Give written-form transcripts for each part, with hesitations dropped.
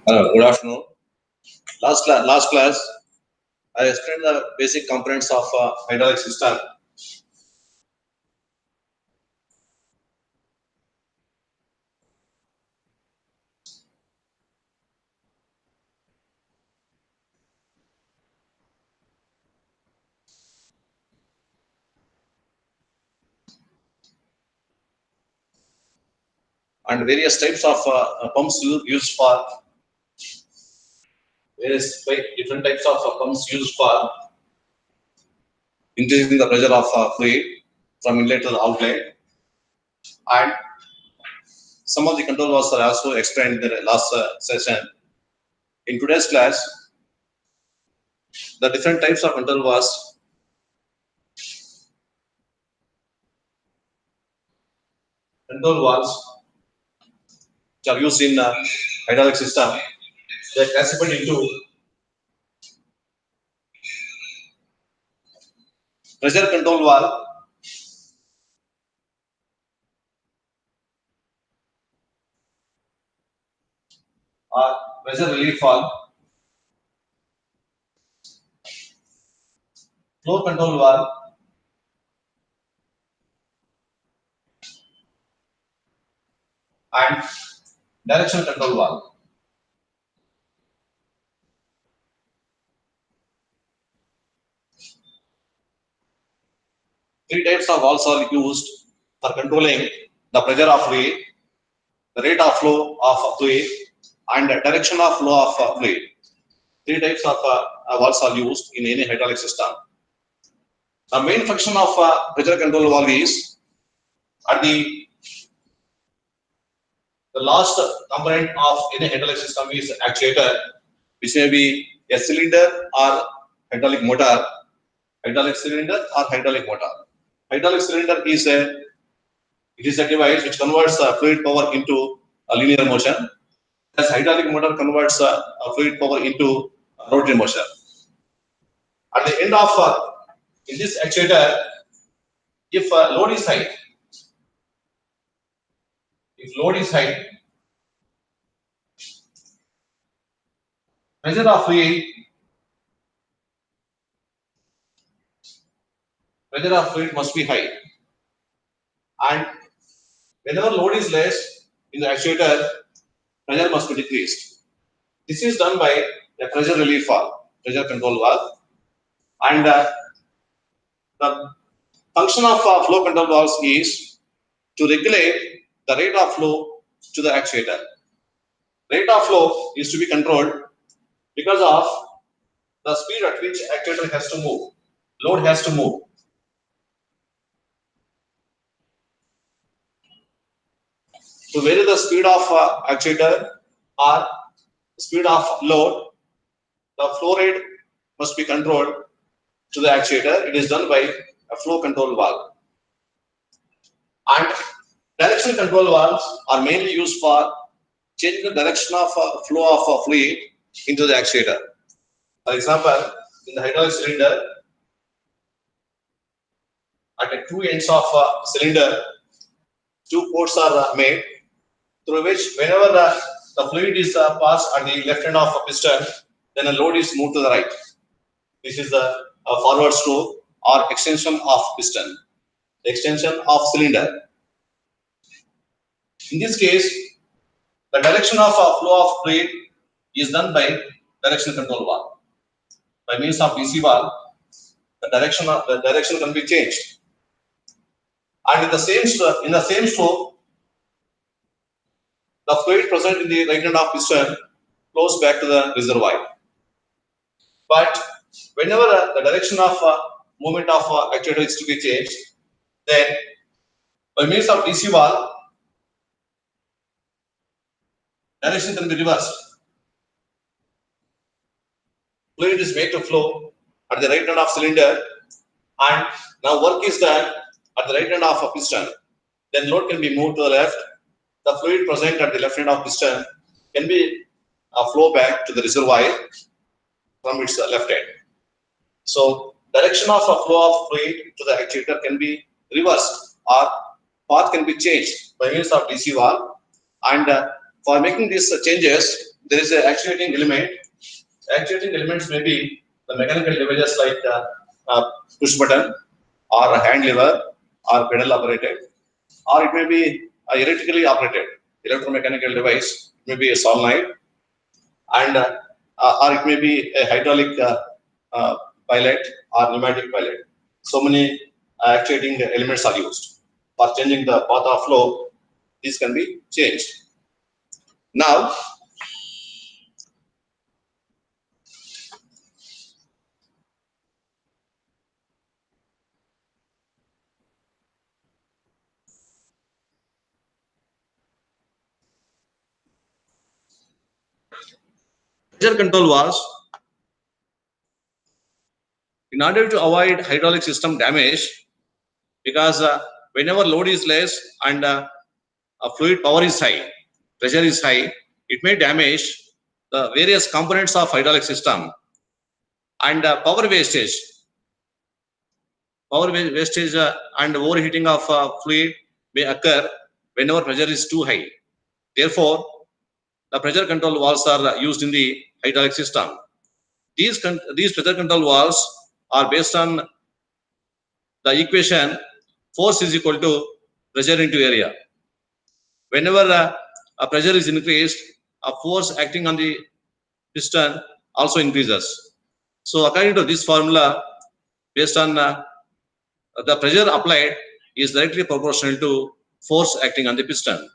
Good afternoon. Last class, I explained the basic components of hydraulic system. And various types of pumps used for different types of pumps used for increasing the pressure of fluid from inlet to the outlet. And some of the control was also explained in the last session. In today's class, the different types of control valves which are used in hydraulic system. They are classified into pressure control valve, or pressure relief valve, flow control valve, and direction control valve. Three types of valves are used for controlling the pressure of fluid, the rate of flow of fluid, and the direction of flow of fluid. Three types of valves are used in any hydraulic system. The main function of pressure control valve is at the last component of any hydraulic system is actuator, which may be a cylinder or hydraulic motor, hydraulic cylinder or hydraulic motor. Hydraulic cylinder is a device which converts fluid power into a linear motion. As hydraulic motor converts fluid power into rotary motion. At the end of in this actuator, if load is high, pressure of fluid must be high, and whenever load is less in the actuator, pressure must be decreased. This is done by a pressure relief valve, pressure control valve, and the function of flow control valves is to regulate the rate of flow to the actuator. Rate of flow is to be controlled because of the speed at which actuator has to move, load has to move. To vary the speed of actuator or speed of load, the flow rate must be controlled to the actuator. It is done by a flow control valve. And direction control valves are mainly used for changing the direction of flow of fluid into the actuator. For example, in the hydraulic cylinder, at the two ends of cylinder, two ports are made through which whenever the fluid is passed at the left end of a piston, then a load is moved to the right. This is the forward stroke or extension of piston, extension of cylinder. In this case, the direction of flow of fluid is done by direction control valve. By means of DC valve, the direction can be changed. And in the same stroke, the fluid present in the right end of piston flows back to the reservoir. But whenever the direction of movement of actuator is to be changed, then by means of DC valve, direction can be reversed. Fluid is made to flow at the right end of cylinder, and now work is done at the right end of a piston. Then load can be moved to the left. The fluid present at the left end of piston can be flow back to the reservoir from its left end. So direction of flow of fluid to the actuator can be reversed, or path can be changed by means of DC valve. And for making these changes, there is an actuating element. Actuating elements may be the mechanical devices like push button or a hand lever or pedal operated, or it may be electrically operated electromechanical device, it may be a solenoid, and or it may be a hydraulic pilot or pneumatic pilot. So many actuating elements are used for changing the path of flow. These can be changed. Now, pressure control valves, in order to avoid hydraulic system damage, because whenever load is less and fluid power is high, pressure is high, it may damage the various components of hydraulic system, and power wastage and overheating of fluid may occur whenever pressure is too high. Therefore, the pressure control valves are used in the hydraulic system. These pressure control valves are based on the equation force is equal to pressure into area. Whenever a pressure is increased, a force acting on the piston also increases. So according to this formula, based on the pressure applied is directly proportional to force acting on the piston.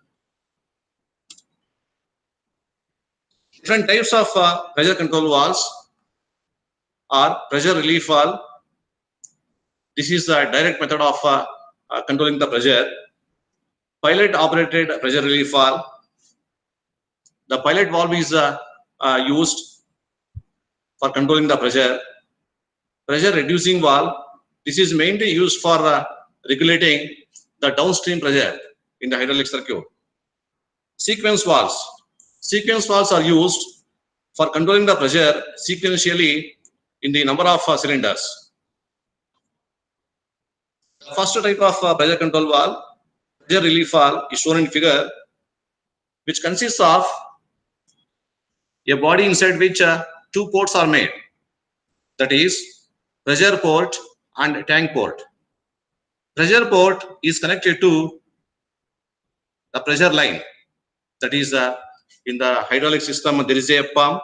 Different types of pressure control valves are pressure relief valve. This is the direct method of controlling the pressure. Pilot operated pressure relief valve. The pilot valve is used for controlling the pressure. Pressure reducing valve. This is mainly used for regulating the downstream pressure in the hydraulic circuit. Sequence valves. Sequence valves are used for controlling the pressure sequentially in the number of cylinders. The first type of pressure control valve, pressure relief valve, is shown in figure, which consists of a body inside which two ports are made. That is pressure port and tank port. Pressure port is connected to the pressure line. That is in the hydraulic system, there is a pump.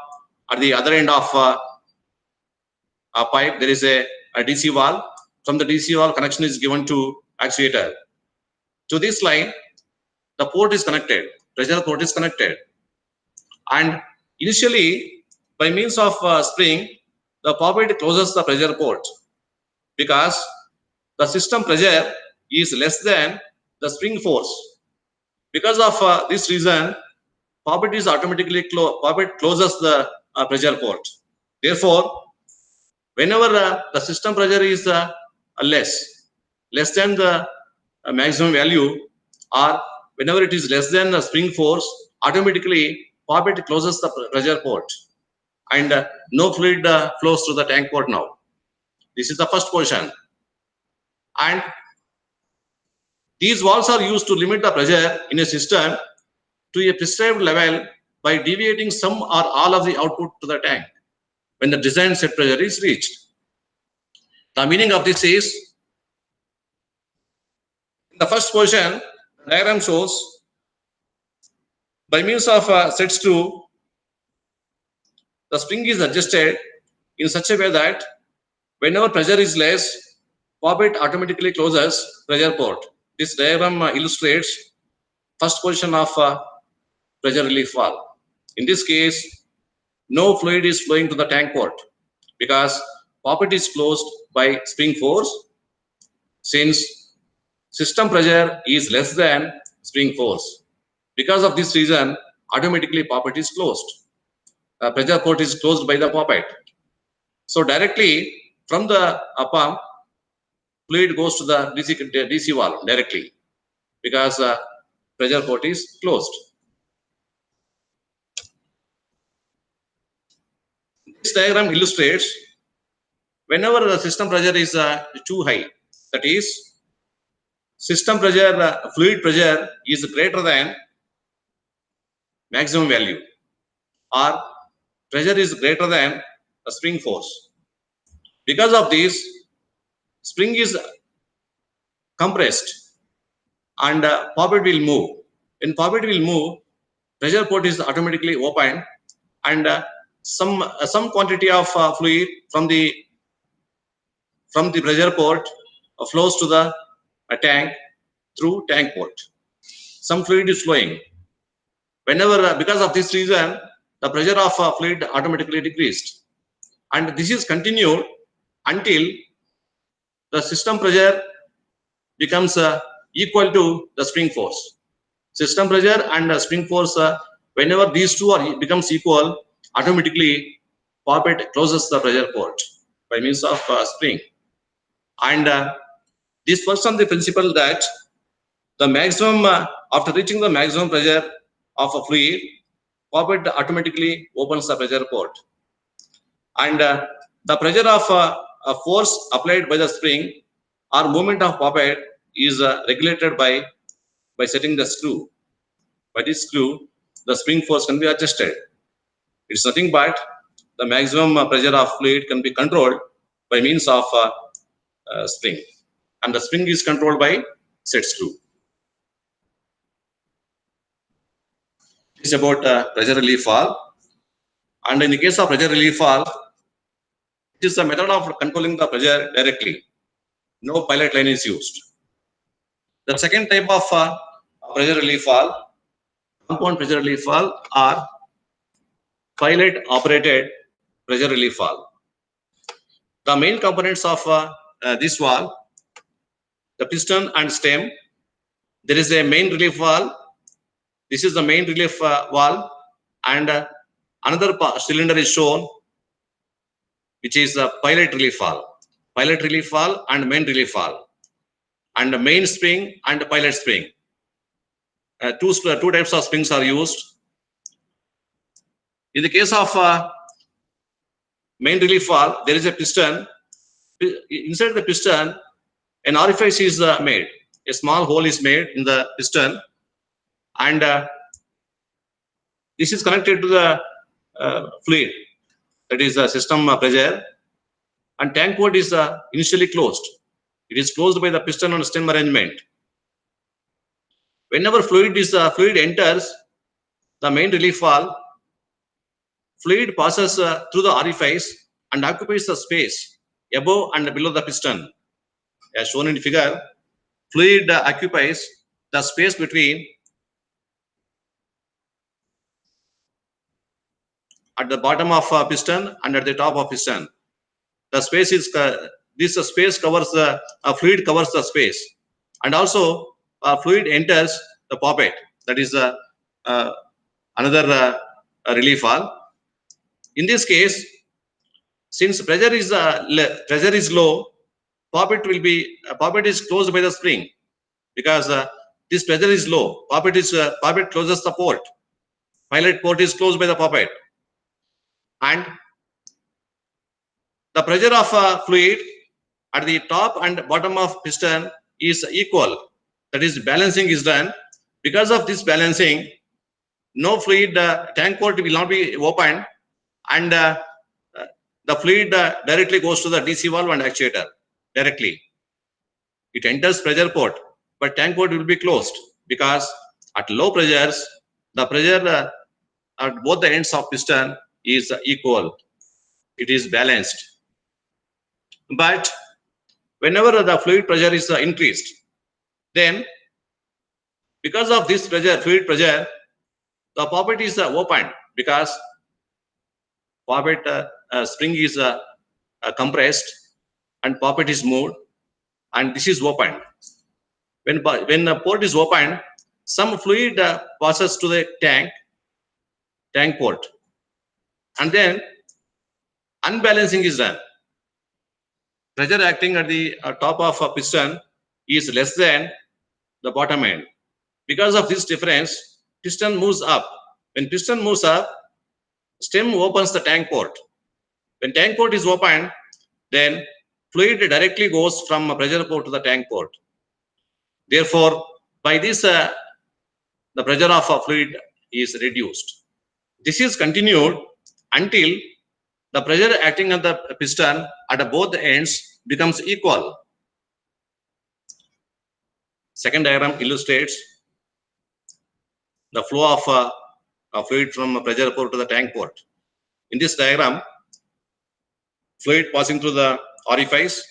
At the other end of a pipe, there is a DC valve. From the DC valve, connection is given to actuator. To this line, the port is connected, pressure port is connected. And initially, by means of spring, the poppet closes the pressure port because the system pressure is less than the spring force. Because of this reason, poppet is automatically closes the pressure port. Therefore, whenever the system pressure is less than the maximum value, or whenever it is less than the spring force, automatically poppet closes the pressure port, and no fluid flows through the tank port now. This is the first position. And these valves are used to limit the pressure in a system to a prescribed level by deviating some or all of the output to the tank when the designed set pressure is reached. The meaning of this is, in the first position, the diagram shows by means of set screw, the spring is adjusted in such a way that whenever pressure is less, poppet automatically closes pressure port. This diagram illustrates first position of pressure relief valve. In this case, no fluid is flowing to the tank port because poppet is closed by spring force, since system pressure is less than spring force. Because of this reason, automatically poppet is closed. Pressure port is closed by the poppet. So directly from the pump, fluid goes to the DC valve directly because pressure port is closed. This diagram illustrates whenever the system pressure is too high, that is, system pressure, fluid pressure is greater than maximum value. or pressure is greater than the spring force. Because of this, spring is compressed and poppet will move. When poppet will move, pressure port is automatically opened and some quantity of fluid from the pressure port flows to the tank through tank port. Some fluid is flowing. Whenever, because of this reason, the pressure of fluid automatically decreased. And this is continued until the system pressure becomes equal to the spring force. System pressure and spring force, whenever these two becomes equal, automatically poppet closes the pressure port by means of spring. And this works on the principle that the maximum, after reaching the maximum pressure of a fluid, poppet automatically opens the pressure port. And the pressure of a force applied by the spring or movement of poppet is regulated by setting the screw. By this screw, the spring force can be adjusted. It's nothing but the maximum pressure of fluid can be controlled by means of spring. And the spring is controlled by set screw. It's about pressure relief valve. And in the case of pressure relief valve, it is a method of controlling the pressure directly. No pilot line is used. The second type of pressure relief valve, compound pressure relief valve, or pilot operated pressure relief valve. The main components of this valve, the piston and stem. There is a main relief valve. This is the main relief valve, and another cylinder is shown, which is the pilot relief valve. Pilot relief valve and main relief valve, and the main spring and the pilot spring. Two types of springs are used. In the case of main relief valve, there is a piston. Inside the piston, an orifice is made. A small hole is made in the piston, and this is connected to the fluid, that is the system pressure, and tank port is initially closed. It is closed by the piston and stem arrangement. Whenever fluid enters the main relief valve, fluid passes through the orifice and occupies the space above and below the piston. As shown in the figure, fluid occupies the space between at the bottom of piston and at the top of piston. The space is this space covers the fluid covers the space, and also fluid enters the poppet. That is another relief valve. In this case, since pressure is low, poppet is closed by the spring, because this pressure is low. Poppet closes the port. Pilot port is closed by the poppet, and the pressure of fluid at the top and bottom of piston is equal. That is, balancing is done. Because of this balancing, no fluid tank port will not be opened, and the fluid directly goes to the DC valve and actuator directly. It enters pressure port, but tank port will be closed, because at low pressures, the pressure at both the ends of piston is equal. It is balanced. But whenever the fluid pressure is increased, then because of this fluid pressure, the poppet is opened, because poppet spring is compressed and poppet is moved, and this is opened. When the port is opened, some fluid passes to the tank port, and then unbalancing is done. Pressure acting at the top of a piston is less than the bottom end. Because of this difference, piston moves up. When piston moves up, stem opens the tank port. When tank port is opened, then fluid directly goes from a pressure port to the tank port. Therefore, by this, the pressure of a fluid is reduced. This is continued until the pressure acting on the piston at both ends becomes equal. Second diagram illustrates the flow of a fluid from a pressure port to the tank port. In this diagram, fluid passing through the orifice,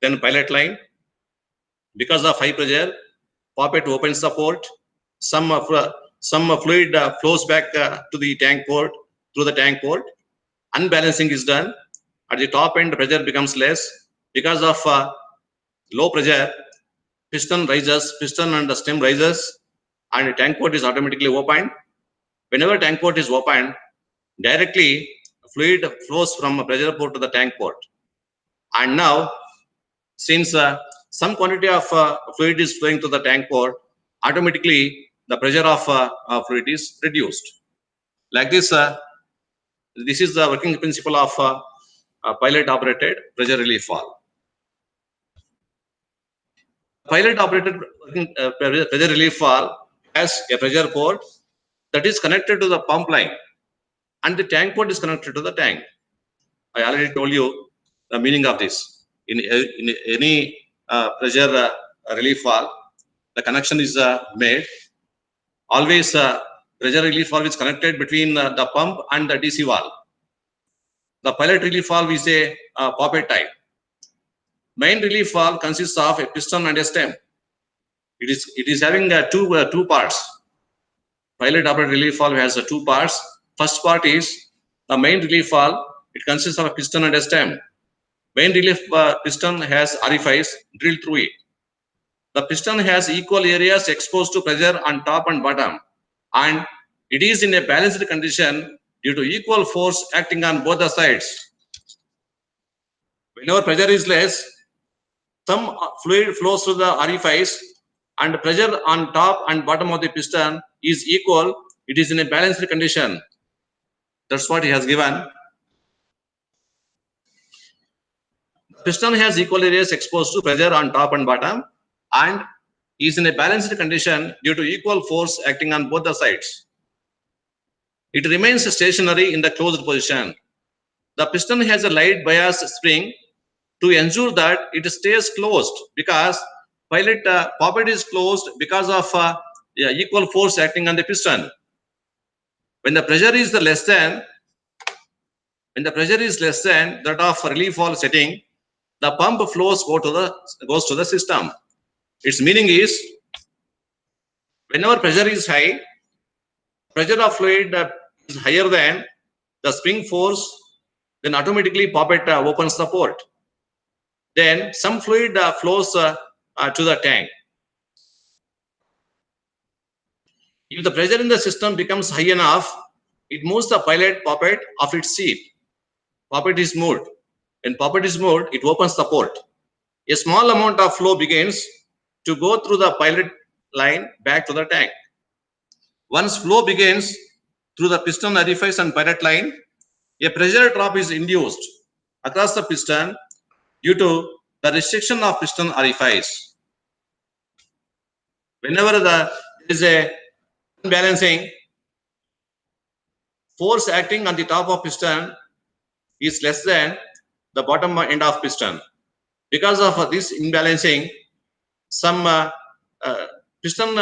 then pilot line. Because of high pressure, poppet opens the port. Some fluid flows back to the tank port through the tank port. Unbalancing is done. At the top end, pressure becomes less. Because of low pressure, piston rises, piston and the stem rises, and the tank port is automatically opened. Whenever tank port is opened, directly fluid flows from a pressure port to the tank port. And now, since some quantity of fluid is flowing to the tank port, automatically the pressure of fluid is reduced. Like this, this is the working principle of pilot operated pressure relief valve. Pilot operated pressure relief valve has a pressure port that is connected to the pump line, and the tank port is connected to the tank. I already told you the meaning of this. In any pressure relief valve, the connection is made. Always pressure relief valve is connected between the pump and the DC valve. The pilot relief valve is a poppet type. Main relief valve consists of a piston and a stem. It is having two parts. Pilot operated relief valve has two parts. First part is the main relief valve. It consists of a piston and a stem. Main relief piston has orifice drilled through it. The piston has equal areas exposed to pressure on top and bottom, and it is in a balanced condition due to equal force acting on both the sides. Whenever pressure is less, some fluid flows through the orifice, and pressure on top and bottom of the piston is equal. It is in a balanced condition. That's what he has given. Piston has equal areas exposed to pressure on top and bottom, and is in a balanced condition due to equal force acting on both the sides. It remains stationary in the closed position. The piston has a light bias spring to ensure that it stays closed, because poppet is closed because of equal force acting on the piston. When the pressure is less than that of relief valve setting, the pump flows goes to the system. Its meaning is, whenever pressure is high, pressure of fluid is higher than the spring force, then automatically poppet opens the port. Then some fluid flows to the tank. If the pressure in the system becomes high enough, it moves the pilot poppet off its seat. Poppet is moved. When poppet is moved, it opens the port. A small amount of flow begins to go through the pilot line back to the tank. Once flow begins through the piston orifice and pilot line, a pressure drop is induced across the piston due to the restriction of piston orifice. Whenever there is a unbalancing, force acting on the top of piston is less than the bottom end of piston. Because of this imbalancing, some piston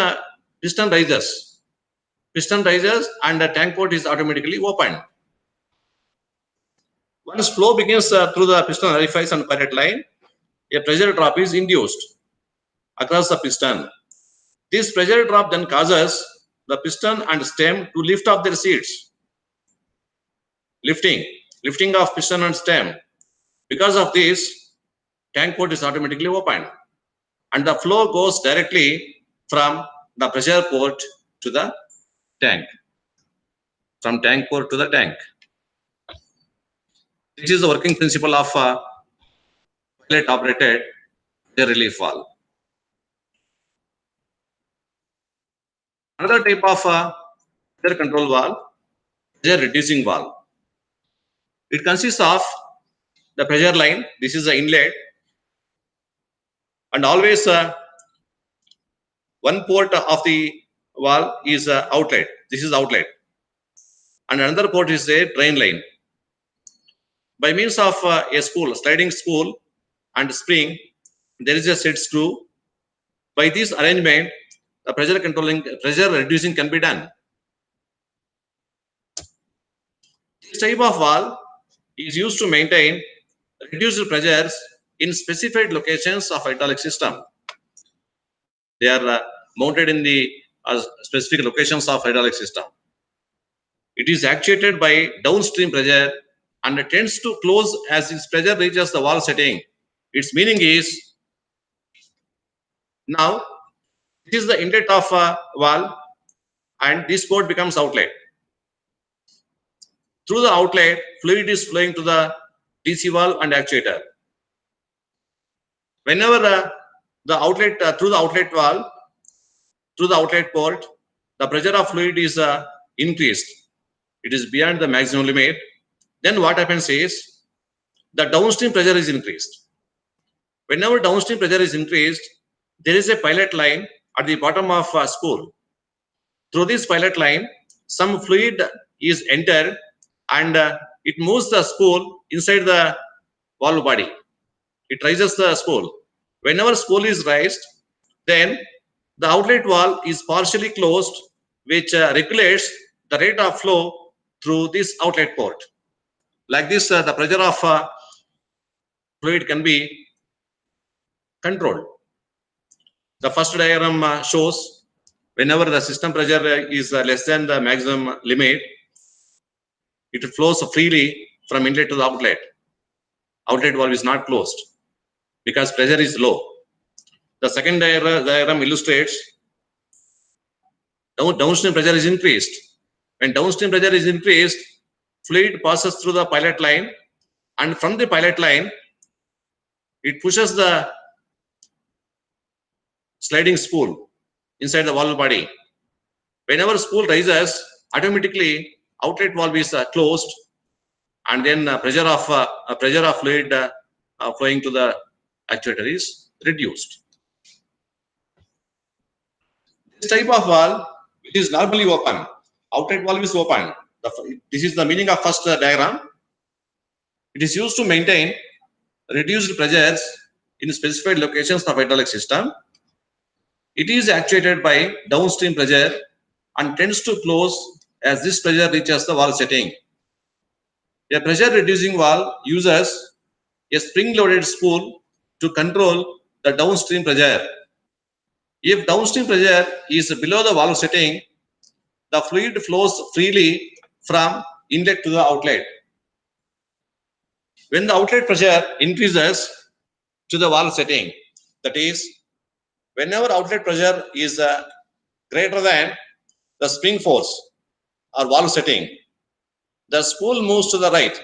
rises. Piston rises and the tank port is automatically opened. Once flow begins through the piston orifice and pilot line, a pressure drop is induced across the piston. This pressure drop then causes the piston and stem to lift off their seats. Lifting of piston and stem. Because of this, tank port is automatically opened, and the flow goes directly from the pressure port to the tank. From tank port to the tank. This is the working principle of pilot operated pressure relief valve. Another type of pressure control valve, pressure reducing valve. It consists of the pressure line. This is the inlet, and always one port of the valve is outlet. This is outlet. and another port is a drain line. By means of a sliding spool and spring, there is a set screw. By this arrangement, the pressure reducing can be done. This type of valve is used to maintain reduced pressures in specified locations of hydraulic system. They are mounted in the specific locations of hydraulic system. It is actuated by downstream pressure and tends to close as its pressure reaches the valve setting. Its meaning is, now this is the inlet of a valve and this port becomes outlet. Through the outlet, fluid is flowing to the DC valve and actuator. Whenever the outlet through the outlet valve, through the outlet port, the pressure of fluid is increased. It is beyond the maximum limit. Then what happens is the downstream pressure is increased. Whenever downstream pressure is increased, there is a pilot line at the bottom of a spool. Through this pilot line, some fluid is entered and it moves the spool inside the valve body. It raises the spool. Whenever spool is raised, then the outlet valve is partially closed, which regulates the rate of flow through this outlet port. Like this, the pressure of fluid can be controlled. The first diagram shows whenever the system pressure is less than the maximum limit, it flows freely from inlet to the outlet. Outlet valve is not closed because pressure is low. The second diagram illustrates downstream pressure is increased. When downstream pressure is increased, fluid passes through the pilot line, and from the pilot line, it pushes the sliding spool inside the valve body. Whenever spool rises, automatically outlet valve is closed, and then pressure of fluid flowing to the actuator is reduced. This type of valve, which is normally open, outlet valve is open. This is the meaning of first diagram. It is used to maintain reduced pressures in specified locations of hydraulic system. It is actuated by downstream pressure and tends to close as this pressure reaches the valve setting. A pressure reducing valve uses a spring-loaded spool to control the downstream pressure. If downstream pressure is below the valve setting, the fluid flows freely from inlet to the outlet. When the outlet pressure increases to the valve setting, that is, whenever outlet pressure is greater than the spring force or valve setting, the spool moves to the right.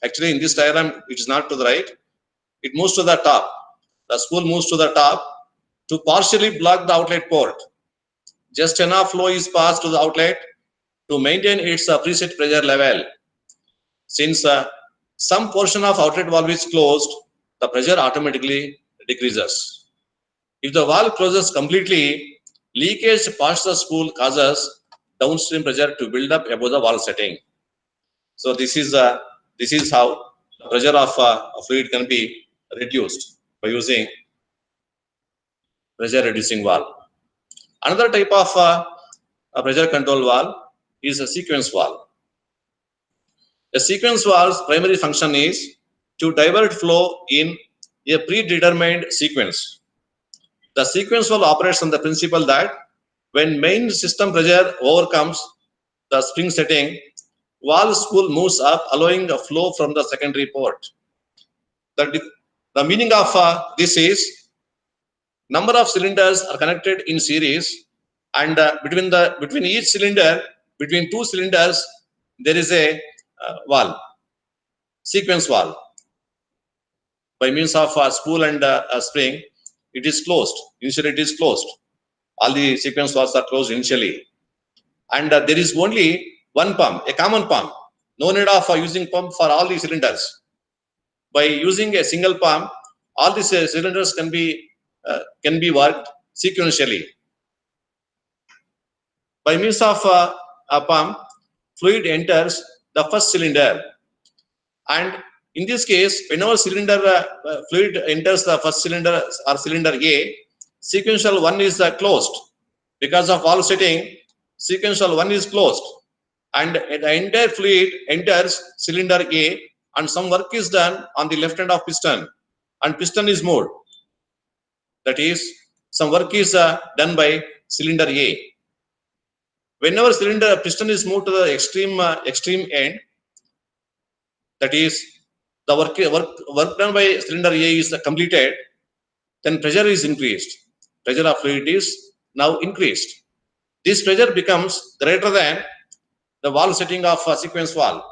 Actually, in this diagram, it is not to the right. It moves to the top. The spool moves to the top to partially block the outlet port. Just enough flow is passed to the outlet to maintain its preset pressure level. Since some portion of outlet valve is closed, the pressure automatically decreases. If the valve closes completely, leakage past the spool causes downstream pressure to build up above the valve setting. So this is how the pressure of a fluid can be reduced by using pressure reducing valve. Another type of a pressure control valve is a sequence valve. A sequence valve's primary function is to divert flow in a predetermined sequence. The sequence valve operates on the principle that when main system pressure overcomes the spring setting, valve spool moves up, allowing a flow from the secondary port. The meaning of this is number of cylinders are connected in series, and between each cylinder, between two cylinders, there is a valve, sequence valve. By means of a spool and a spring, it is closed. Initially, it is closed. All the sequence valves are closed initially, and there is only one pump, a common pump. No need of using pump for all the cylinders. By using a single pump, all these cylinders can be worked sequentially. By means of a pump, fluid enters the first cylinder. And in this case, whenever fluid enters the first cylinder or cylinder A, sequential 1 is closed. Because of valve setting, sequential 1 is closed. And the entire fluid enters cylinder A, and some work is done on the left end of piston, and piston is moved. That is, some work is done by cylinder A. Whenever piston is moved to the extreme end, that is, the work done by cylinder A is completed, then pressure is increased. Pressure of fluid is now increased. This pressure becomes greater than the valve setting of sequence valve.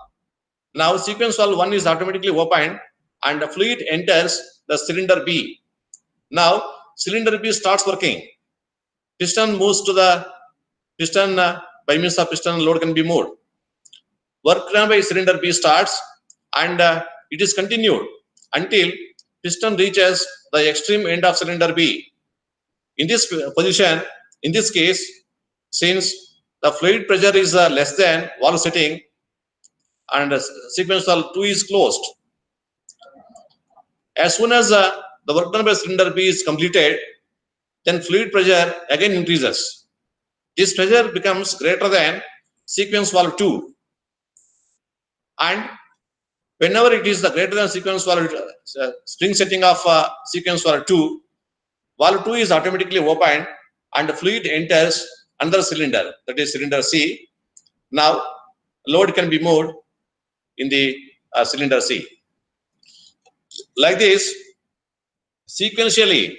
Now sequence valve 1 is automatically opened and the fluid enters the cylinder B. Now cylinder B starts working. Piston moves to the piston, by means of piston load can be moved. Work done by cylinder B starts, and it is continued until piston reaches the extreme end of cylinder B. In this position, in this case, since the fluid pressure is less than valve setting and sequence valve 2 is closed, as soon as the work done by cylinder B is completed, then fluid pressure again increases. This pressure becomes greater than sequence valve 2, and whenever it is the greater than sequence valve spring setting of sequence valve 2, valve 2 is automatically opened and the fluid enters another cylinder, that is cylinder C. Now load can be moved in the cylinder C. Like this, sequentially,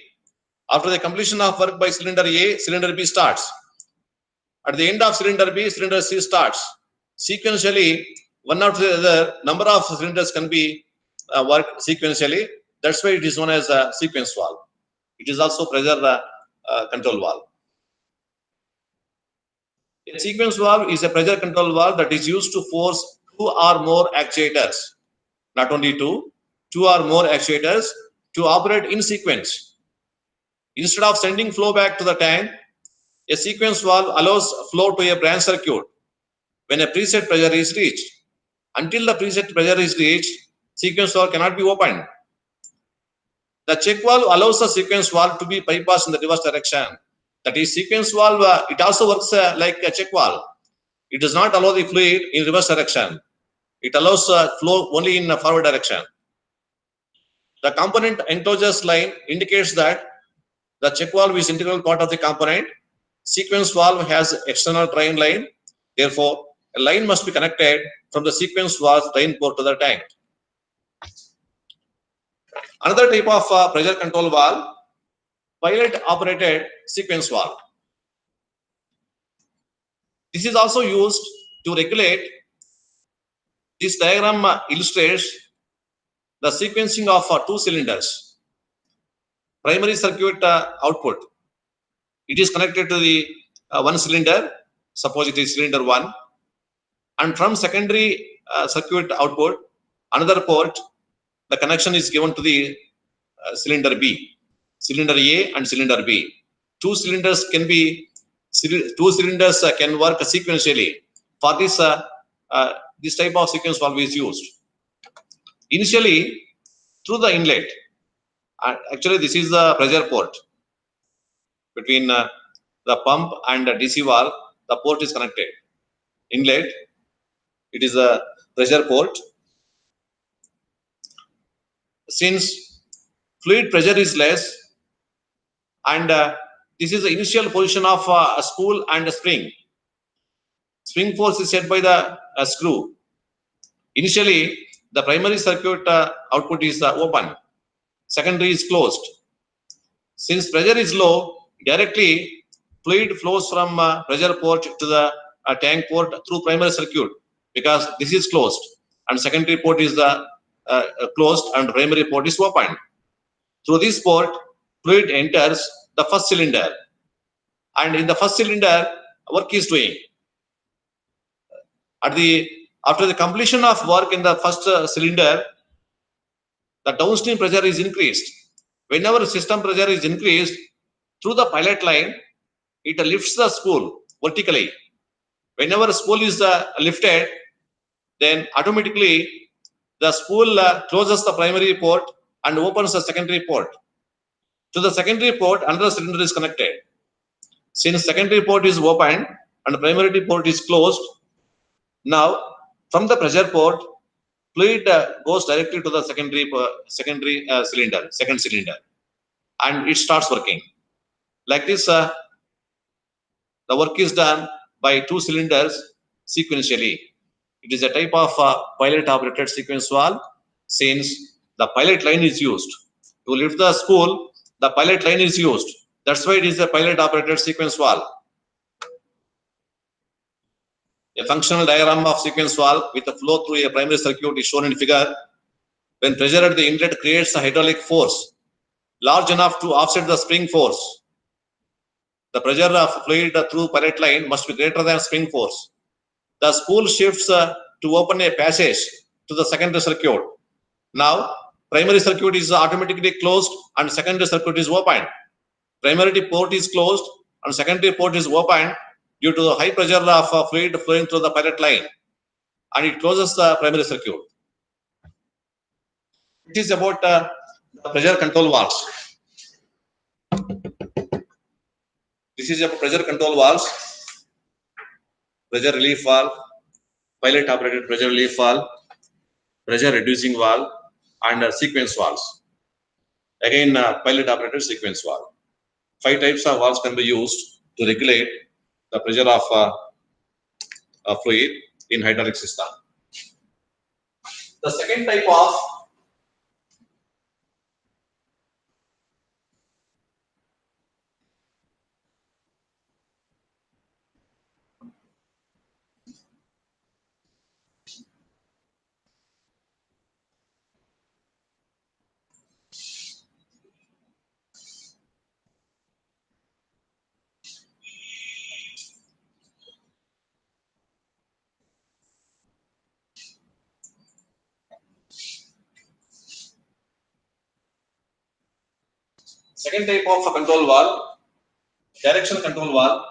after the completion of work by cylinder A, cylinder B starts. At the end of cylinder B, cylinder C starts. Sequentially, one after the other, number of cylinders can be worked sequentially. That's why it is known as a sequence valve. It is also pressure control valve. A sequence valve is a pressure control valve that is used to force 2 or more actuators, not only 2 or more actuators to operate in sequence. Instead of sending flow back to the tank, a sequence valve allows flow to a branch circuit when a preset pressure is reached. Until the preset pressure is reached, sequence valve cannot be opened. The check valve allows the sequence valve to be bypassed in the reverse direction. That is, sequence valve, it also works like a check valve. It does not allow the fluid in reverse direction. It allows flow only in forward direction. The component enclosures line indicates that the check valve is integral part of the component. Sequence valve has external drain line. Therefore, a line must be connected from the sequence valve drain port to the tank. Another type of pressure control valve, pilot operated sequence valve. This is also used to regulate. This diagram illustrates the sequencing of 2 cylinders. Primary circuit output. It is connected to the one cylinder, suppose it is cylinder 1, and from secondary circuit output, another port, the connection is given to the cylinder B, cylinder A and cylinder B. 2 cylinders can work sequentially. For this, this type of sequence valve is used. Initially, through the inlet, actually this is the pressure port between the pump and the DC valve. The port is connected. Inlet, it is a pressure port. Since fluid pressure is less, and this is the initial position of a spool and a spring. Spring force is set by the screw. Initially, the primary circuit output is open. Secondary is closed. Since pressure is low, directly fluid flows from pressure port to the tank port through primary circuit, because this is closed and secondary port is closed and primary port is open. Through this port, fluid enters the first cylinder, and in the first cylinder, work is doing. After the completion of work in the first cylinder, the downstream pressure is increased. Whenever system pressure is increased, through the pilot line, it lifts the spool vertically. Whenever a spool is lifted, then automatically the spool closes the primary port and opens the secondary port. To the secondary port, another cylinder is connected. Since secondary port is open and primary port is closed, now from the pressure port, fluid goes directly to the secondary cylinder, second cylinder, and it starts working. Like this, the work is done by two cylinders sequentially. It is a type of pilot operated sequence valve, since the pilot line is used. To lift the spool, the pilot line is used. That's why it is a pilot operated sequence valve. A functional diagram of sequence valve with a flow through a primary circuit is shown in figure. When pressure at the inlet creates a hydraulic force large enough to offset the spring force, the pressure of fluid through pilot line must be greater than spring force. The spool shifts to open a passage to the secondary circuit. Now, primary circuit is automatically closed and secondary circuit is opened. Primary port is closed and secondary port is opened due to the high pressure of fluid flowing through the pilot line, and it closes the primary circuit. It is about the pressure control valves. This is a pressure control valves, pressure relief valve, pilot operated pressure relief valve, pressure reducing valve, and sequence valves. Again, pilot operated sequence valve. 5 types of valves can be used to regulate the pressure of fluid in hydraulic system. The second type of control valve, direction control valve.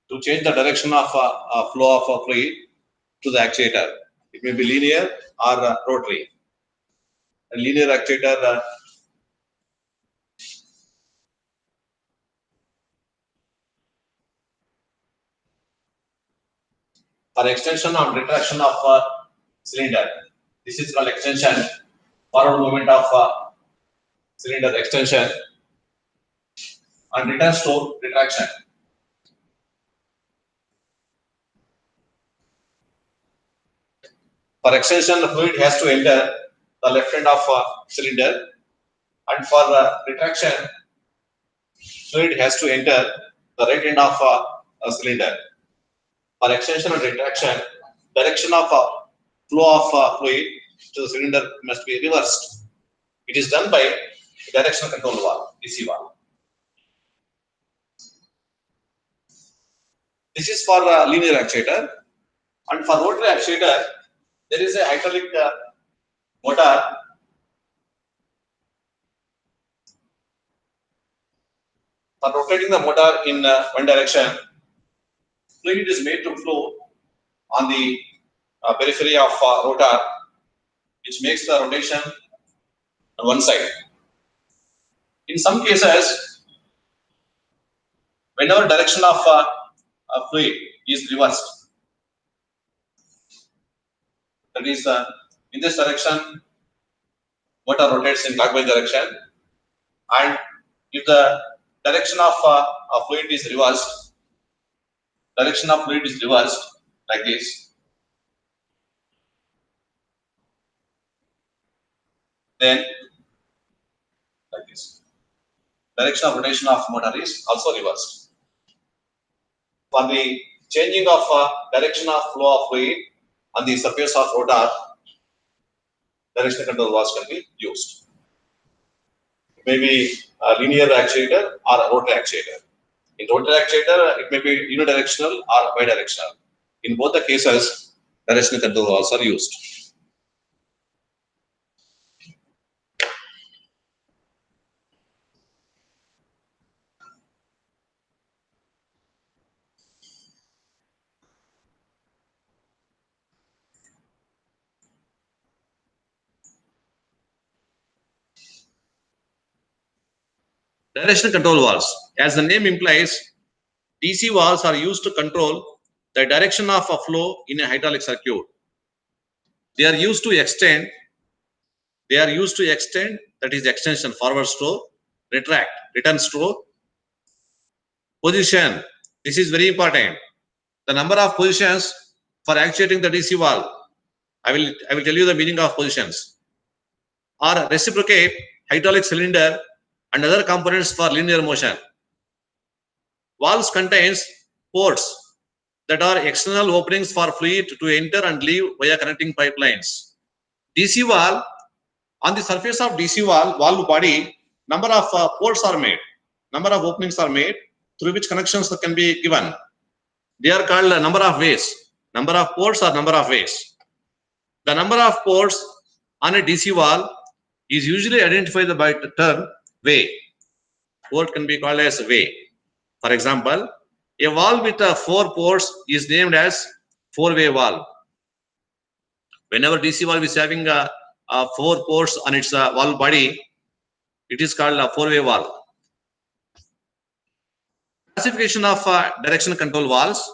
To change the direction of flow of fluid to the actuator. It may be linear or rotary. A linear actuator for extension and retraction of cylinder. This is called extension, forward movement of cylinder extension, and returns to retraction. For extension, the fluid has to enter the left end of cylinder, and for retraction, fluid has to enter the right end of a cylinder. For extension and retraction, direction of flow of fluid to the cylinder must be reversed. It is done by directional control valve, DC valve. This is for linear actuator, and for rotary actuator, there is a hydraulic motor for rotating the motor in one direction. Fluid is made to flow on the periphery of rotor, which makes the rotation on one side. In some cases, whenever direction of fluid is reversed, that is, in this direction, motor rotates in clockwise direction, and if the direction of fluid is reversed, like this, then like this, direction of rotation of motor is also reversed. For the changing of direction of flow of fluid on the surface of rotor, directional control valves can be used. Maybe a linear actuator or a rotary actuator. In rotary actuator, it may be unidirectional or bidirectional. In both the cases, directional control valves are used. Directional control valves. As the name implies, DC valves are used to control the direction of a flow in a hydraulic circuit. They are used to extend, that is extension, forward stroke, retract, return stroke, position. This is very important. The number of positions for actuating the DC valve. I will tell you the meaning of positions. Or reciprocate hydraulic cylinder and other components for linear motion. Valves contains ports that are external openings for fluid to enter and leave via connecting pipelines. DC valve, on the surface of DC valve body, number of ports are made, number of openings are made through which connections can be given. They are called number of ways, number of ports or number of ways. The number of ports on a DC valve is usually identified by the term way. Port can be called as way. For example, a valve with 4 ports is named as 4-way valve. Whenever DC valve is having 4 ports on its valve body, it is called a 4-way valve. Classification of direction control valves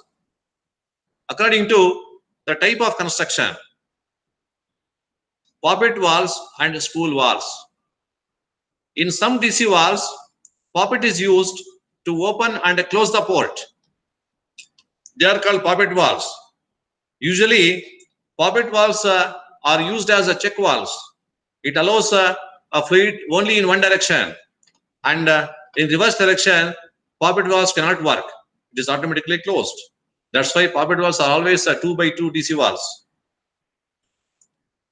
according to the type of construction: poppet valves and spool valves. In some DC valves, poppet is used to open and close the port. They are called poppet valves. Usually, poppet valves are used as a check valves. It allows a fluid only in one direction, and in reverse direction, poppet valves cannot work. It is automatically closed. That's why poppet valves are always 2x2 DC valves.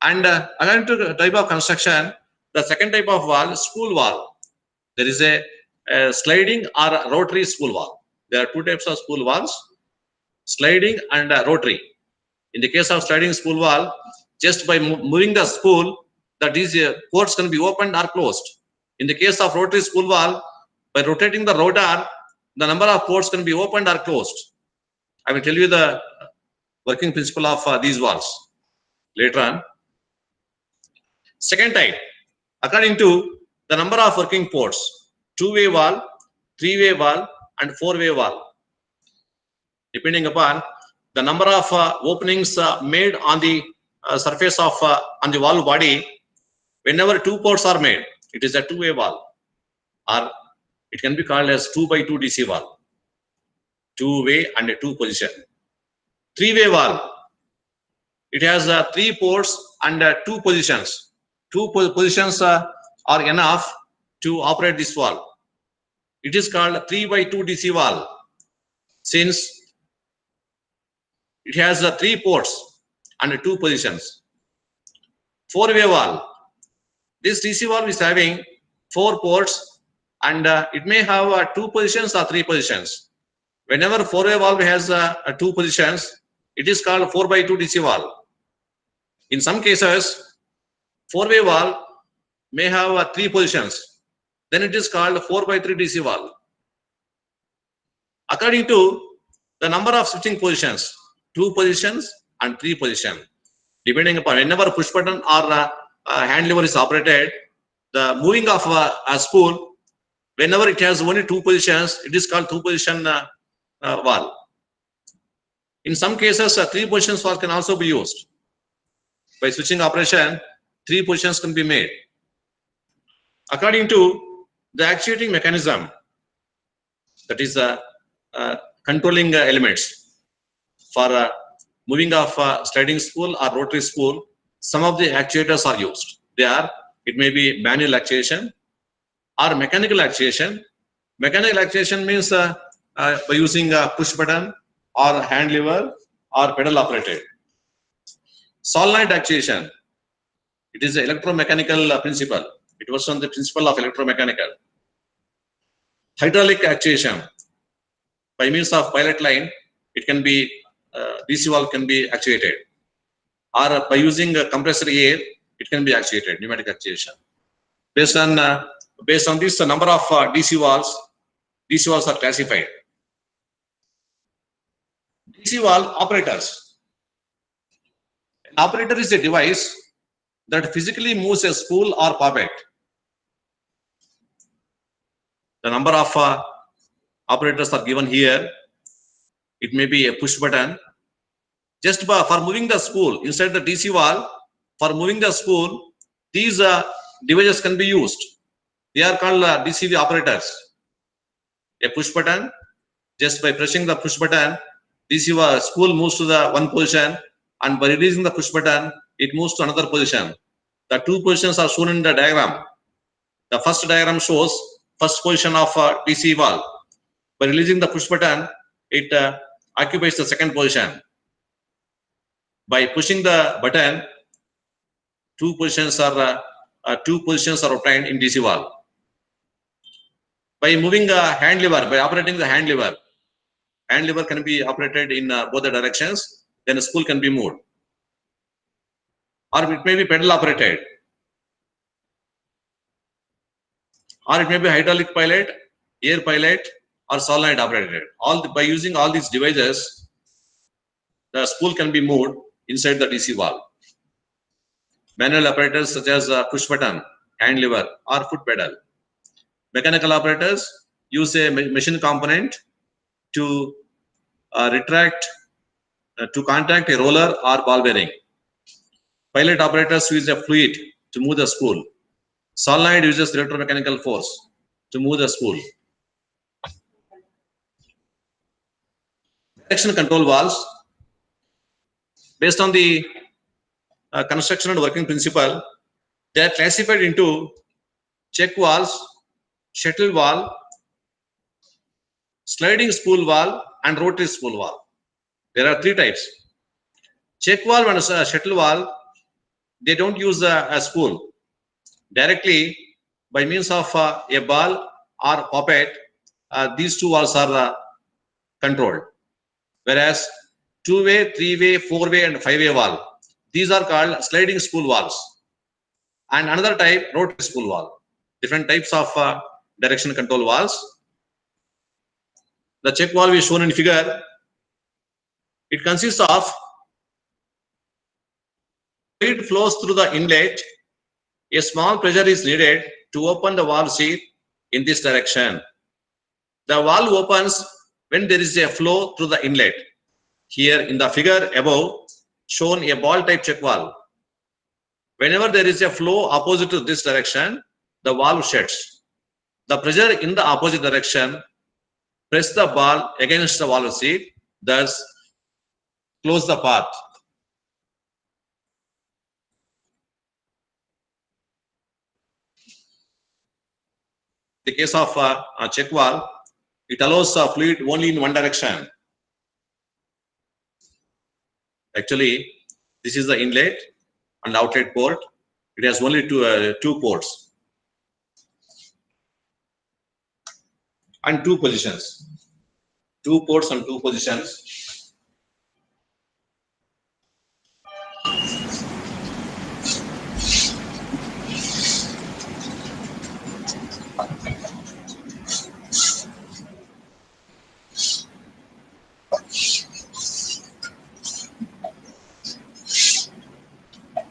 And according to the type of construction, the second type of valve, spool valve. There is a sliding or a rotary spool valve. There are 2 types of spool valves: sliding and rotary. In the case of sliding spool valve, just by moving the spool, the DC ports can be opened or closed. In the case of rotary spool valve, by rotating the rotor, the number of ports can be opened or closed. I will tell you the working principle of these valves later on. Second type, according to the number of working ports: 2-way valve, 3-way valve, and 4-way valve. Depending upon the number of openings made on the surface of on the valve body, whenever 2 ports are made, it is a 2-way valve, or it can be called as 2x2 DC valve. 2-way and a 2 position. 3-way valve, it has 3 ports and 2 positions. 2 positions are enough to operate this valve. It is called 3x2 DC valve, since it has 3 ports and 2 positions. 4-way valve, this DC valve is having 4 ports and it may have 2 positions or 3 positions. Whenever 4-way valve has 2 positions, it is called 4x2 DC valve. In some cases, 4-way valve may have 3 positions. Then it is called 4x3 DC valve. According to the number of switching positions, 2 positions and 3 positions. Depending upon whenever push button or hand lever is operated, the moving of a spool, whenever it has only 2 positions, it is called 2 position valve. In some cases, 3 positions valve can also be used. By switching operation, 3 positions can be made. According to the actuating mechanism, that is controlling elements for moving of sliding spool or rotary spool, some of the actuators are used. It may be manual actuation or mechanical actuation. Mechanical actuation means by using a push button or hand lever or pedal operated. Solenoid actuation, it is an electromechanical principle. It was on the principle of electromechanical. Hydraulic actuation, by means of pilot line, it can be DC valve can be actuated, or by using compressed air, it can be actuated, pneumatic actuation. Based on this number of DC valves are classified. DC valve operators. An operator is a device that physically moves a spool or poppet. The number of operators are given here. It may be a push button. Just for moving the spool inside the DC valve, for moving the spool, these devices can be used. They are called DCV operators. A push button, just by pressing the push button, DC spool moves to the one position, and by releasing the push button, it moves to another position. The two positions are shown in the diagram. The first diagram shows first position of DC valve. By releasing the push button, it occupies the second position. By pushing the button, two positions are obtained in DC valve. By moving the hand lever, by operating the hand lever can be operated in both the directions. Then the spool can be moved, or it may be pedal operated, or it may be hydraulic pilot, air pilot, or solenoid operated. By using all these devices, the spool can be moved inside the DC valve. Manual operators such as push button, hand lever, or foot pedal. Mechanical operators use a machine component to contact a roller or ball bearing. Pilot operators use a fluid to move the spool. Solenoid uses electromechanical force to move the spool. Direction control valves. Based on the construction and working principle, they are classified into check valves, shuttle valve, sliding spool valve, and rotary spool valve. There are three types. Check valve and shuttle valve, they don't use a spool. Directly, by means of a ball or poppet, these two valves are controlled. Whereas two-way, three-way, four-way, and five-way valve, these are called sliding spool valves. And another type, rotary spool valve. Different types of direction control valves. The check valve is shown in figure. It consists of fluid flows through the inlet. A small pressure is needed to open the valve sheath in this direction. The valve opens when there is a flow through the inlet. Here in the figure above, shown a ball type check valve. Whenever there is a flow opposite to this direction, the valve shuts. The pressure in the opposite direction press the ball against the valve sheath, thus close the path. In the case of a check valve, it allows fluid only in one direction. Actually, this is the inlet and outlet port. It has only two ports and two positions. Two ports and two positions.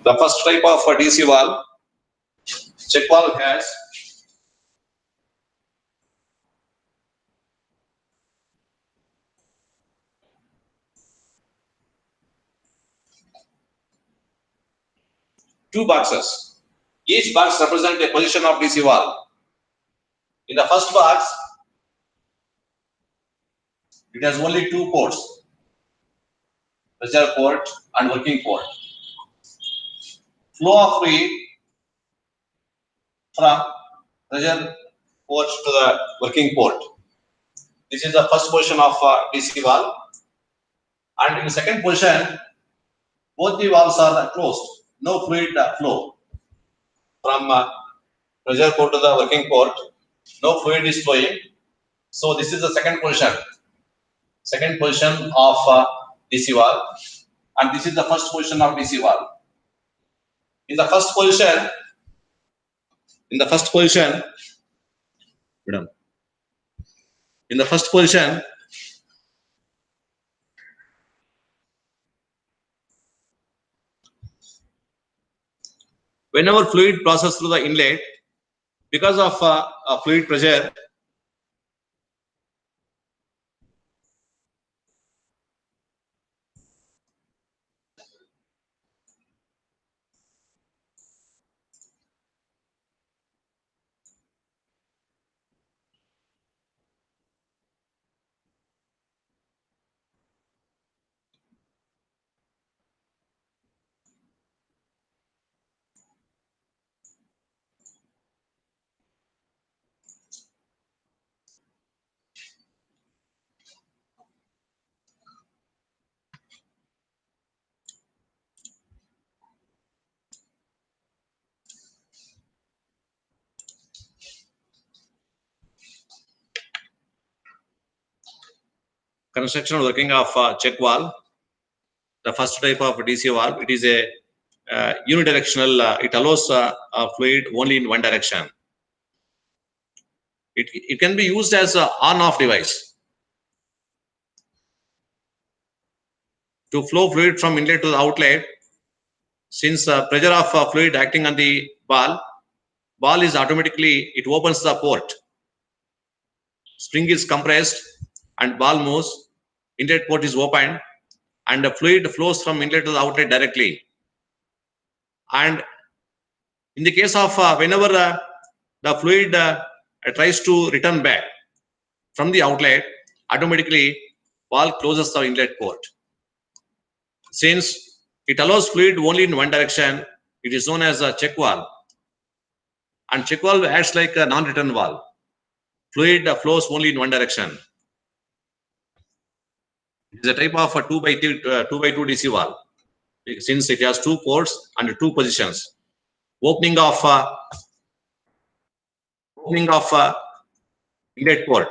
The first type of DC valve, check valve, has two boxes. Each box represents a position of DC valve. In the first box, it has only two ports, pressure port and working port. Flow of fluid from pressure port to the working port. This is the first position of DC valve. And in the second position, both the valves are closed. No fluid flow from pressure port to the working port. No fluid is flowing. So this is the second position. second position of DC valve, and this is the first position of DC valve. In the first position, madam, in the first position, whenever fluid passes through the inlet, because of fluid pressure, construction working of check valve, the first type of DC valve, it is a unidirectional. It allows fluid only in one direction. It can be used as an on-off device to flow fluid from inlet to the outlet. Since the pressure of fluid acting on the ball is automatically, it opens the port. Spring is compressed and ball moves. Inlet port is opened and the fluid flows from inlet to the outlet directly. And in the case of whenever the fluid tries to return back from the outlet, automatically valve closes the inlet port. Since it allows fluid only in one direction, it is known as a check valve. And check valve acts like a non-return valve. Fluid flows only in one direction. It is a type of a 2x2 DC valve, since it has two ports and two positions. Opening of inlet port.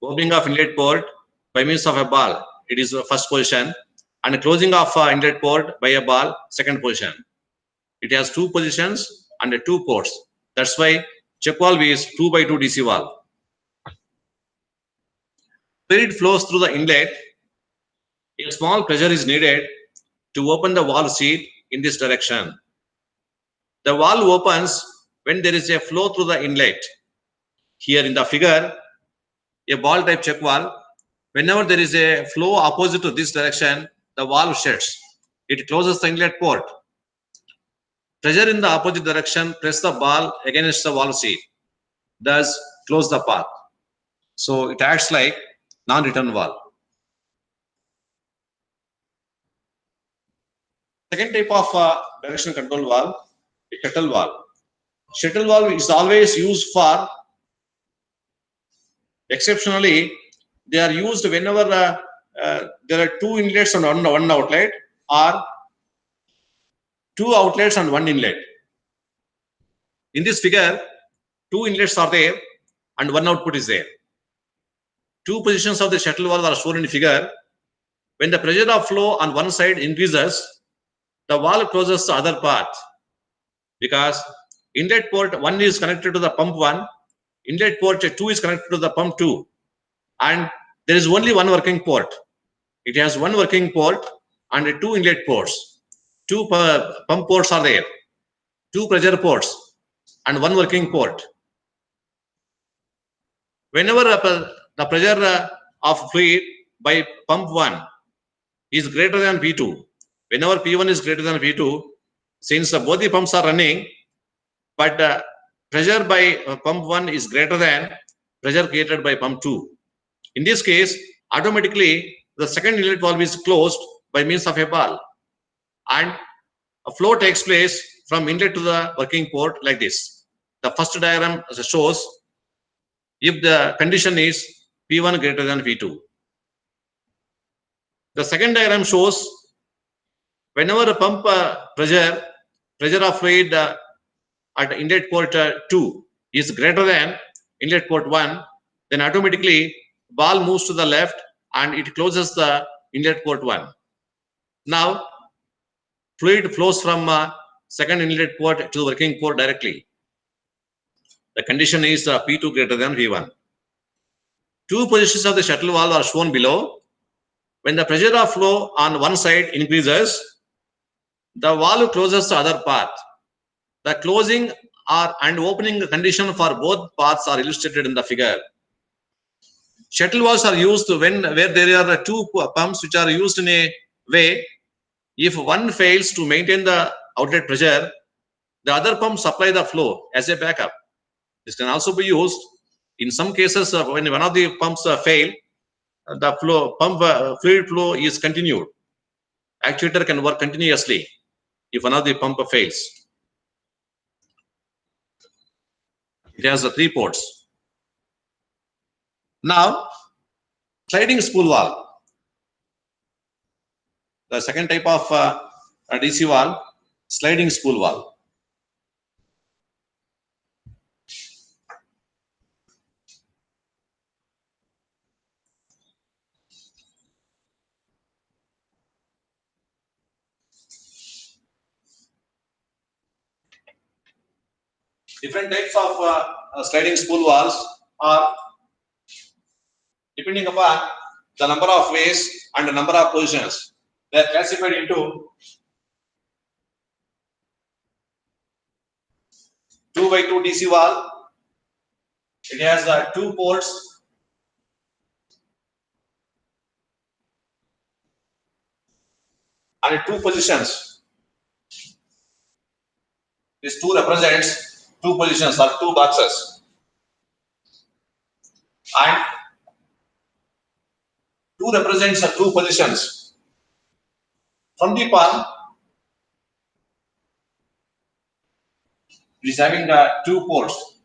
Opening of inlet port by means of a ball, it is the first position, and closing of inlet port by a ball, second position. It has two positions and two ports. That's why check valve is 2x2 DC valve. Fluid flows through the inlet. A small pressure is needed to open the valve seat in this direction. The valve opens when there is a flow through the inlet. Here in the figure, a ball type check valve, whenever there is a flow opposite to this direction, the valve shuts. It closes the inlet port. Pressure in the opposite direction press the ball against the valve seat, thus close the path. So it acts like non-return valve. Second type of direction control valve is shuttle valve. Shuttle valve is always used for, exceptionally, they are used whenever there are two inlets and one outlet, or two outlets and one inlet. In this figure, two inlets are there and one output is there. Two positions of the shuttle valve are shown in the figure. When the pressure of flow on one side increases, the valve closes the other part, because inlet port 1 is connected to the pump 1, inlet port 2 is connected to the pump 2, and there is only one working port. It has one working port and two inlet ports. Two pump ports are there, two pressure ports, and one working port. Whenever the pressure of fluid by pump 1 is greater than P2, whenever P1 is greater than P2, since both the pumps are running, but pressure by pump 1 is greater than pressure created by pump 2. In this case, automatically the second inlet valve is closed by means of a ball, and a flow takes place from inlet to the working port like this. The first diagram shows if the condition is P1 greater than P2. The second diagram shows whenever the pump pressure of fluid at inlet port 2 is greater than inlet port 1, then automatically ball moves to the left and it closes the inlet port 1. Now, fluid flows from second inlet port to the working port directly. The condition is P2 greater than V1. Two positions of the shuttle valve are shown below. When the pressure of flow on one side increases, the valve closes the other path. The closing and opening condition for both paths are illustrated in the figure. Shuttle valves are used where there are two pumps which are used in a way. If one fails to maintain the outlet pressure, the other pump supply the flow as a backup. This can also be used in some cases when one of the pumps fail, the fluid flow is continued. Actuator can work continuously if one of the pump fails. It has 3 ports. Now, sliding spool valve. The second type of DC valve, sliding spool valve. Different types of sliding spool valves are depending upon the number of ways and the number of positions. They are classified into 2x2 DC valve. It has 2 ports. And 2 positions. This 2 represents 2 positions or 2 boxes. And 2 represents 2 positions. From the pump, it is having the 2 ports,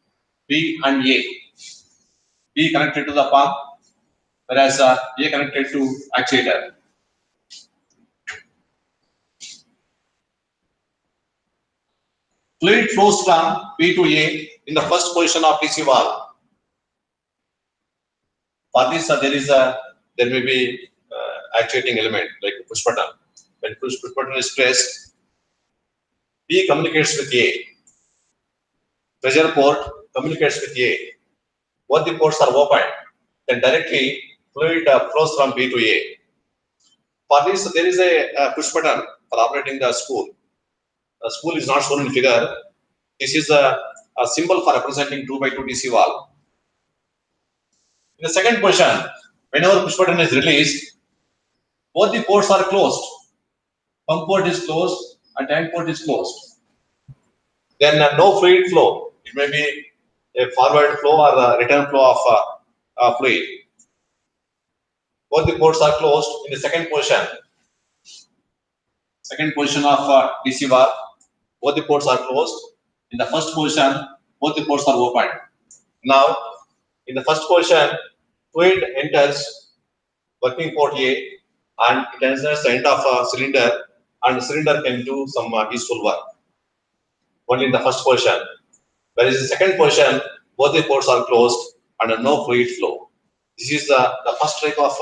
B and A. B connected to the pump, whereas A connected to actuator. Fluid flows from B to A in the first position of DC valve. For this, there may be actuating element like push button. When push button is pressed, B communicates with A. Pressure port communicates with A. Both the ports are open. Then directly fluid flows from B to A. For this, there is a push button for operating the spool. The spool is not shown in figure. This is a symbol for representing 2x2 DC valve. In the second position, whenever push button is released, both the ports are closed. Pump port is closed and tank port is closed. Then no fluid flow. It may be a forward flow or a return flow of fluid. Both the ports are closed in the second position. Second position of DC valve, both the ports are closed. In the first position, both the ports are open. Now, in the first position, fluid enters working port A and it enters the end of a cylinder, and the cylinder can do some useful work. Only in the first position. Whereas in the second position, both the ports are closed and no fluid flow. This is the first type of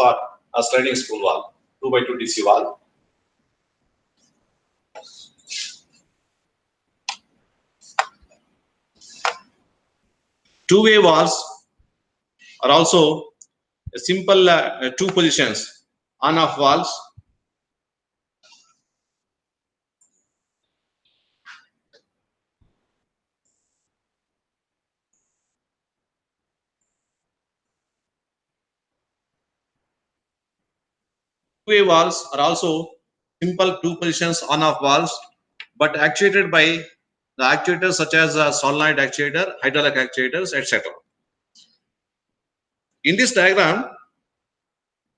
sliding spool valve, 2x2 DC valve. Two-way valves are also simple 2 positions, on-off valves. Two-way valves are also simple 2 positions on-off valves, but actuated by the actuators such as solenoid actuator, hydraulic actuators, etc. In this diagram,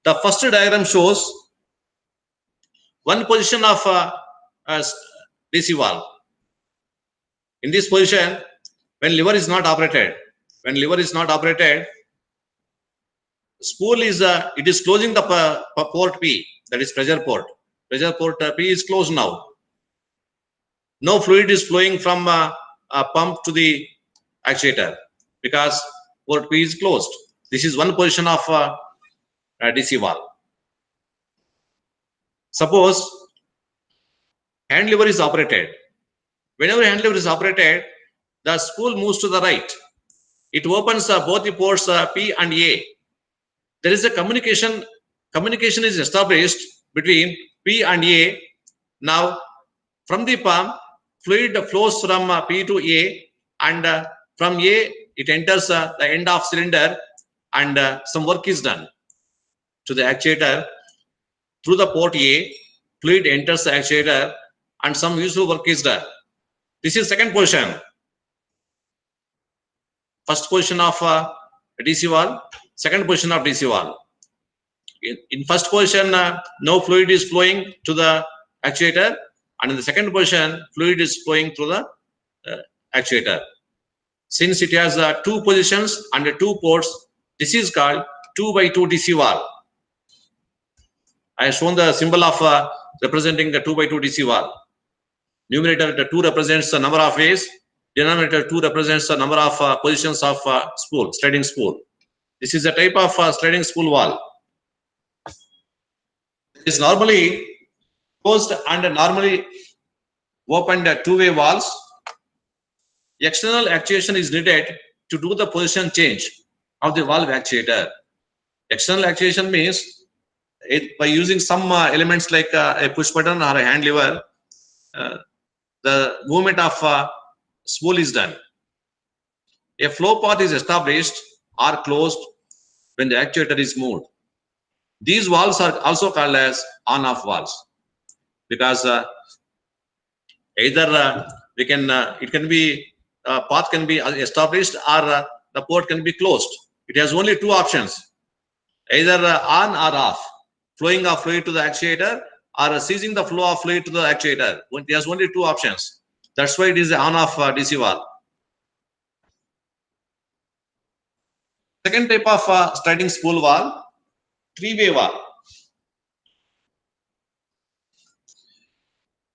the first diagram shows one position of DC valve. In this position, when lever is not operated, spool is it is closing the port P, that is pressure port. Pressure port P is closed now. No fluid is flowing from a pump to the actuator because port P is closed. This is one position of DC valve. Suppose hand lever is operated. Whenever hand lever is operated, the spool moves to the right. It opens both the ports P and A. There is a communication. Communication is established between P and A. Now, from the pump, fluid flows from P to A, and from A it enters the end of cylinder, and some work is done to the actuator. Through the port A, fluid enters the actuator, and some useful work is done. This is second position. First position of DC valve, second position of DC valve. In first position, no fluid is flowing to the actuator, and in the second position, fluid is flowing through the actuator. Since it has two positions and two ports, this is called 2x2 DC valve. I have shown the symbol of representing the 2x2 DC valve. Numerator 2 represents the number of ways. Denominator 2 represents the number of positions of spool, sliding spool. This is a type of sliding spool valve. It is normally closed and normally opened two-way valves. External actuation is needed to do the position change of the valve actuator. External actuation means by using some elements like a push button or a hand lever, the movement of spool is done. A flow path is established or closed when the actuator is moved. These valves are also called as on-off valves, because either we can it can be path can be established, or the port can be closed. It has only two options: either on or off, flowing of fluid to the actuator or ceasing the flow of fluid to the actuator. It has only two options. That's why it is on-off DC valve. Second type of sliding spool valve, three-way valve.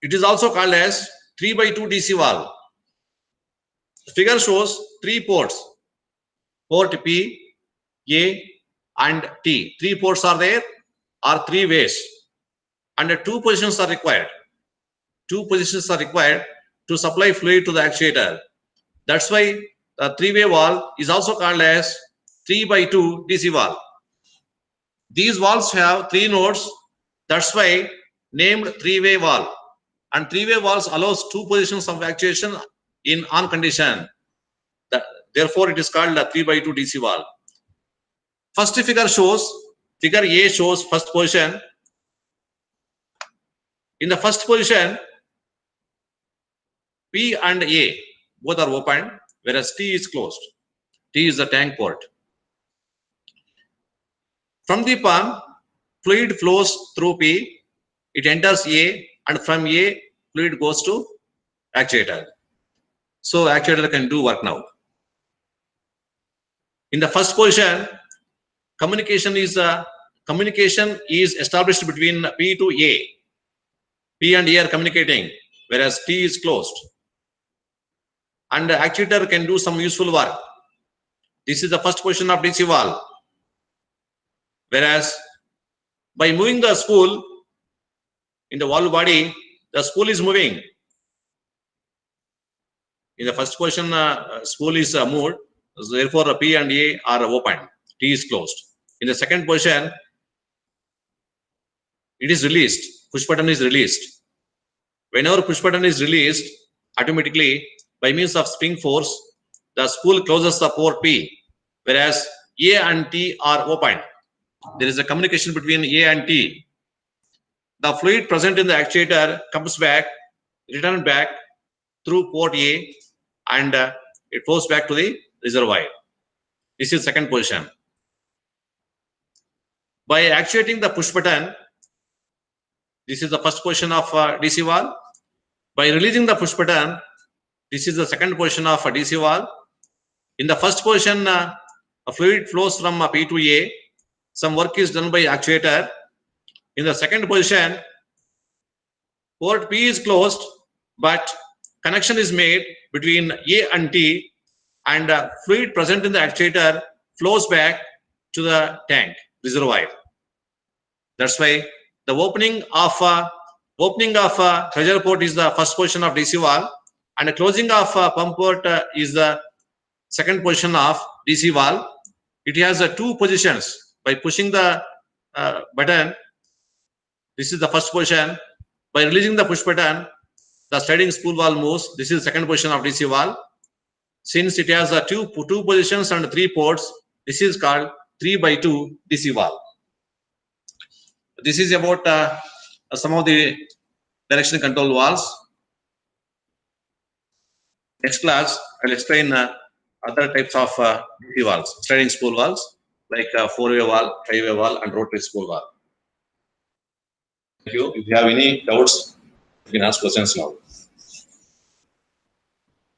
It is also called as 3x2 DC valve. The figure shows three ports: port P, A, and T. Three ports are there, or three ways, and two positions are required. Two positions are required to supply fluid to the actuator. That's why the three-way valve is also called as 3x2 DC valve. These valves have three nodes. That's why named three-way valve. And three-way valves allows two positions of actuation in on condition. Therefore, it is called a 3x2 DC valve. First figure A shows first position. In the first position, P and A both are open, whereas T is closed. T is the tank port. From the pump, fluid flows through P. It enters A, and from A, fluid goes to actuator. So actuator can do work now. In the first position, communication is established between P to A. P and A are communicating, whereas T is closed. And the actuator can do some useful work. This is the first position of DC valve. Whereas by moving the spool in the valve body, the spool is moving. In the first position, spool is moved. So therefore, P and A are open. T is closed. In the second position, it is released. Push button is released. Whenever push button is released, automatically by means of spring force, the spool closes the port P, whereas A and T are open. There is a communication between A and T. The fluid present in the actuator comes back, return back through port A, and it flows back to the reservoir. This is second position. By actuating the push button, this is the first position of DC valve. By releasing the push button, this is the second position of DC valve. In the first position, a fluid flows from P to A. Some work is done by actuator. In the second position, port P is closed, but connection is made between A and T, and fluid present in the actuator flows back to the tank reservoir. That's why the opening of pressure port is the first position of DC valve, and the closing of pump port is the second position of DC valve. It has two positions. By pushing the button, this is the first position. By releasing the push button, the sliding spool valve moves. This is the second position of DC valve. Since it has two positions and 3 ports, this is called 3x2 DC valve. This is about some of the direction control valves. Next class, I'll explain other types of DC valves, sliding spool valves, like 4-way valve, 5-way valve, and rotary spool valve. Thank you. If you have any doubts, you can ask questions now.